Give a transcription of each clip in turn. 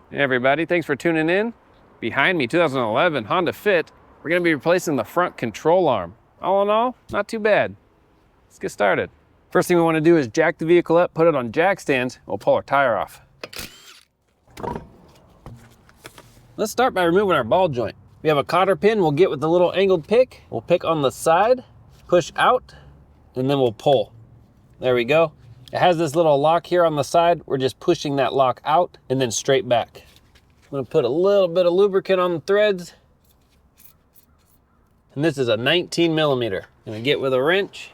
Hey everybody, thanks for tuning in. Behind me, 2011 Honda Fit. We're gonna be replacing the front control arm. All in all, not too bad. Let's get started. First thing we wanna do is jack the vehicle up, put it on jack stands, we'll pull our tire off. Let's start by removing our ball joint. We have a cotter pin we'll get with the little angled pick. We'll pick on the side, push out, and then we'll pull. There we go. It has this little lock here on the side. We're just pushing that lock out and then straight back. I'm gonna put a little bit of lubricant on the threads. And this is a 19 millimeter. Gonna get with a wrench.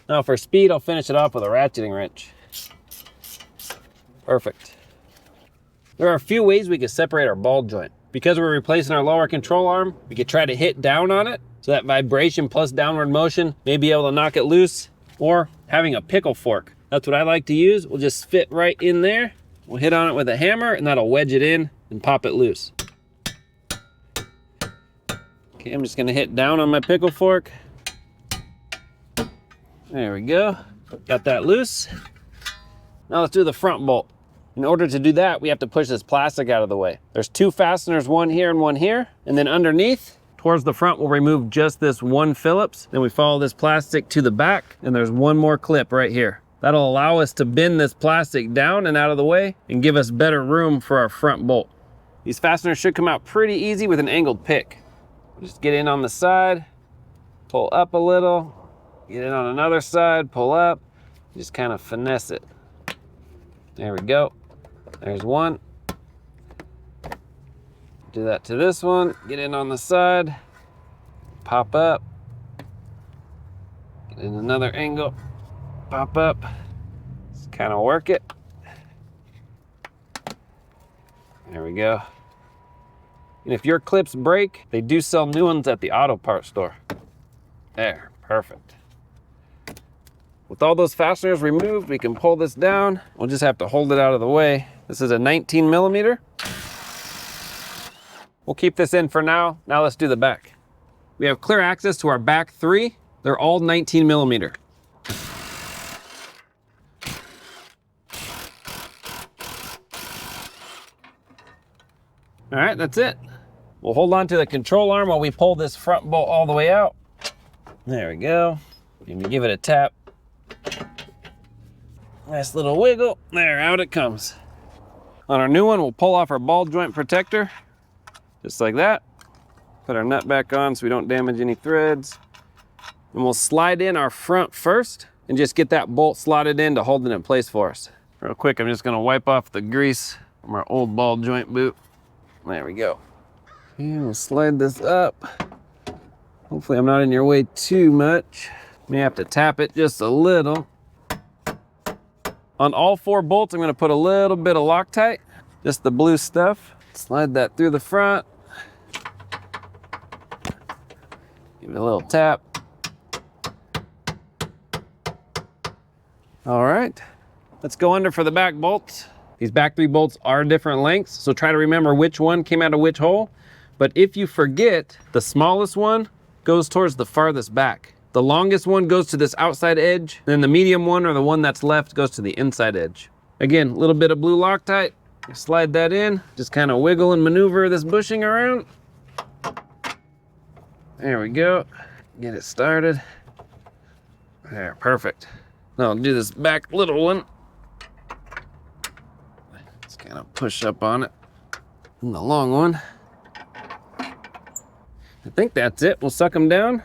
Now for speed, I'll finish it off with a ratcheting wrench. Perfect. There are a few ways we can separate our ball joint. Because we're replacing our lower control arm, we could try to hit down on it, so that vibration plus downward motion may be able to knock it loose, or having a pickle fork. That's what I like to use. We'll just fit right in there. We'll hit on it with a hammer and that'll wedge it in and pop it loose. Okay, I'm just gonna hit down on my pickle fork. There we go. Got that loose. Now let's do the front bolt. In order to do that, we have to push this plastic out of the way. There's two fasteners, one here and one here. And then underneath, towards the front, we'll remove just this one Phillips. Then we follow this plastic to the back, and there's one more clip right here. That'll allow us to bend this plastic down and out of the way and give us better room for our front bolt. These fasteners should come out pretty easy with an angled pick. Just get in on the side, pull up a little, get in on another side, pull up, just kind of finesse it. There we go. There's one. Do that to this one. Get in on the side. Pop up. Get in another angle. Pop up. Just kind of work it. There we go. And if your clips break, they do sell new ones at the auto parts store. There, perfect. With all those fasteners removed, we can pull this down. We'll just have to hold it out of the way. This is a 19 millimeter. We'll keep this in for now. Now let's do the back. We have clear access to our back three. They're all 19 millimeter. All right, that's it. We'll hold on to the control arm while we pull this front bolt all the way out. There we go. Maybe give it a tap. Nice little wiggle. There, out it comes. On our new one, we'll pull off our ball joint protector, just like that. Put our nut back on so we don't damage any threads. And we'll slide in our front first and just get that bolt slotted in to hold it in place for us. Real quick, I'm just gonna wipe off the grease from our old ball joint boot. There we go. And we'll slide this up. Hopefully I'm not in your way too much. May have to tap it just a little. On all four bolts, I'm gonna put a little bit of Loctite, just the blue stuff. Slide that through the front. Give it a little tap. All right, let's go under for the back bolts. These back three bolts are different lengths, so try to remember which one came out of which hole. But if you forget, the smallest one goes towards the farthest back. The longest one goes to this outside edge, and then the medium one, or the one that's left, goes to the inside edge. Again, a little bit of blue Loctite. Slide that in, just kind of wiggle and maneuver this bushing around. There we go. Get it started. There, perfect. Now I'll do this back little one. Just kind of push up on it. And the long one. I think that's it. We'll suck them down.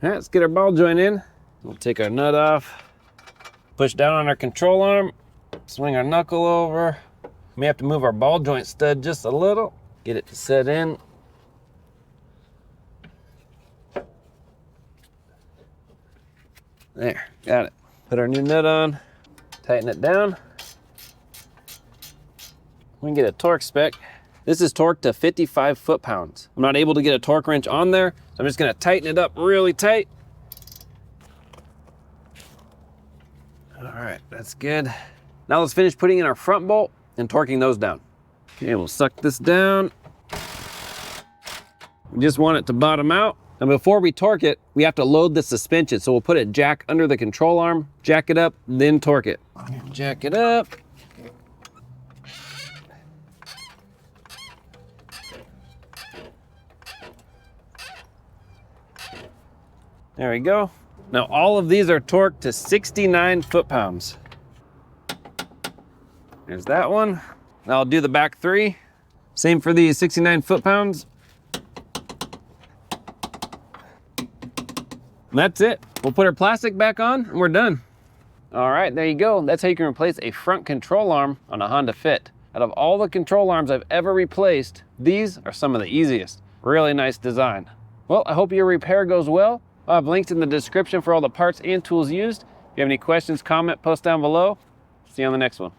All right, let's get our ball joint in. We'll take our nut off, push down on our control arm, swing our knuckle over. We may have to move our ball joint stud just a little, get it to set in. There, got it. Put our new nut on, tighten it down. We can get a torque spec. This is torqued to 55 foot-pounds. I'm not able to get a torque wrench on there, so I'm just gonna tighten it up really tight. All right, that's good. Now let's finish putting in our front bolt and torquing those down. Okay, we'll suck this down. We just want it to bottom out. And before we torque it, we have to load the suspension. So we'll put it jack under the control arm, jack it up, then torque it. Jack it up. There we go. Now all of these are torqued to 69 foot-pounds. There's that one. Now I'll do the back 3. Same for these 69 foot-pounds. And that's it. We'll put our plastic back on and we're done. All right, there you go. That's how you can replace a front control arm on a Honda Fit. Out of all the control arms I've ever replaced, these are some of the easiest. Really nice design. Well, I hope your repair goes well. I'll have links in the description for all the parts and tools used. If you have any questions, comment, post down below. See you on the next one.